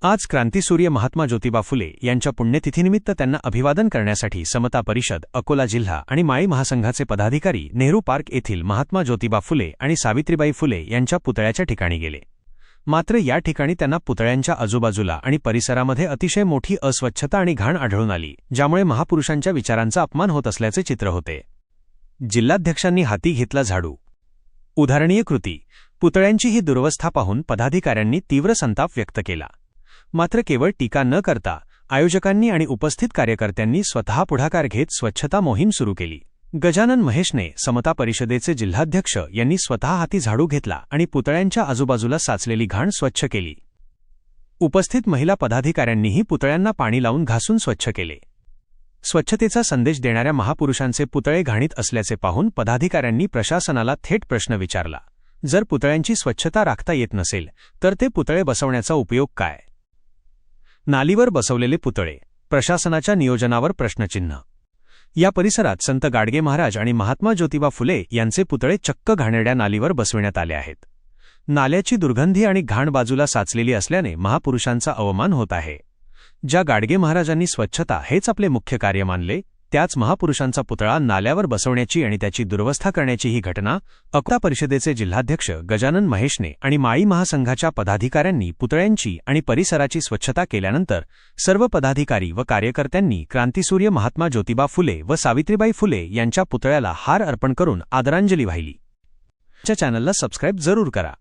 आज क्रांतीसूर्य महात्मा ज्योतिबा फुले यांच्या पुण्यतिथीनिमित्त त्यांना अभिवादन करण्यासाठी समता परिषद, अकोला जिल्हा आणि माळी महासंघाचे पदाधिकारी नेहरू पार्क येथील महात्मा ज्योतिबा फुले आणि सावित्रीबाई फुले यांच्या पुतळ्याच्या ठिकाणी गेले. मात्र या ठिकाणी त्यांना पुतळ्यांच्या आजूबाजूला आणि परिसरामध्ये अतिशय मोठी अस्वच्छता आणि घाण आढळून आली, ज्यामुळे महापुरुषांच्या विचारांचा अपमान होत असल्याचे चित्र होते. जिल्हाध्यक्षांनी हाती घेतला झाडू. उदाहरणीय कृती. पुतळ्यांची ही दुरवस्था पाहून पदाधिकाऱ्यांनी तीव्र संताप व्यक्त केला. मात्र केवळ टीका न करता आयोजकांनी आणि उपस्थित कार्यकर्त्यांनी स्वतः पुढाकार घेत स्वच्छता मोहीम सुरू केली. गजानन महेशने, समता परिषदेचे जिल्हाध्यक्ष, यांनी स्वतः हाती झाडू घेतला आणि पुतळ्यांच्या आजूबाजूला साचलेली घाण स्वच्छ केली. उपस्थित महिला पदाधिकाऱ्यांनीही पुतळ्यांना पाणी लावून घासून स्वच्छ केले. स्वच्छतेचा संदेश देणाऱ्या महापुरुषांचे पुतळे घाणीत असल्याचे पाहून पदाधिकाऱ्यांनी प्रशासनाला थेट प्रश्न विचारला. जर पुतळ्यांची स्वच्छता राखता येत नसेल तर ते पुतळे बसवण्याचा उपयोग काय? नालीवर बसवलेले पुतळे, प्रशासनाच्या नियोजनावर प्रश्नचिन्ह. या परिसरात संत गाडगे महाराज आणि महात्मा ज्योतिबा फुले यांचे पुतळे चक्क घाणेरड्या नालीवर बसविण्यात आले आहेत. नाल्याची दुर्गंधी आणि घाण बाजूला साचलेली असल्याने महापुरुषांचा अवमान होत आहे. ज्या गाडगे महाराजांनी स्वच्छता हेच आपले मुख्य कार्य मानले, त्याच महापुरुषांचा पुतळा नाल्यावर बसवण्याची आणि त्याची दुरवस्था करण्याची ही घटना अकोला परिषदेचे जिल्हाध्यक्ष गजानन महेशने आणि माळी महासंघाच्या पदाधिकाऱ्यांनी पुतळ्यांची आणि परिसराची स्वच्छता केल्यानंतर सर्व पदाधिकारी व कार्यकर्त्यांनी क्रांतीसूर्य महात्मा ज्योतिबा फुले व सावित्रीबाई फुले यांच्या पुतळ्याला हार अर्पण करून आदरांजली वाहिली. आमच्या चॅनलला सबस्क्राईब जरूर करा.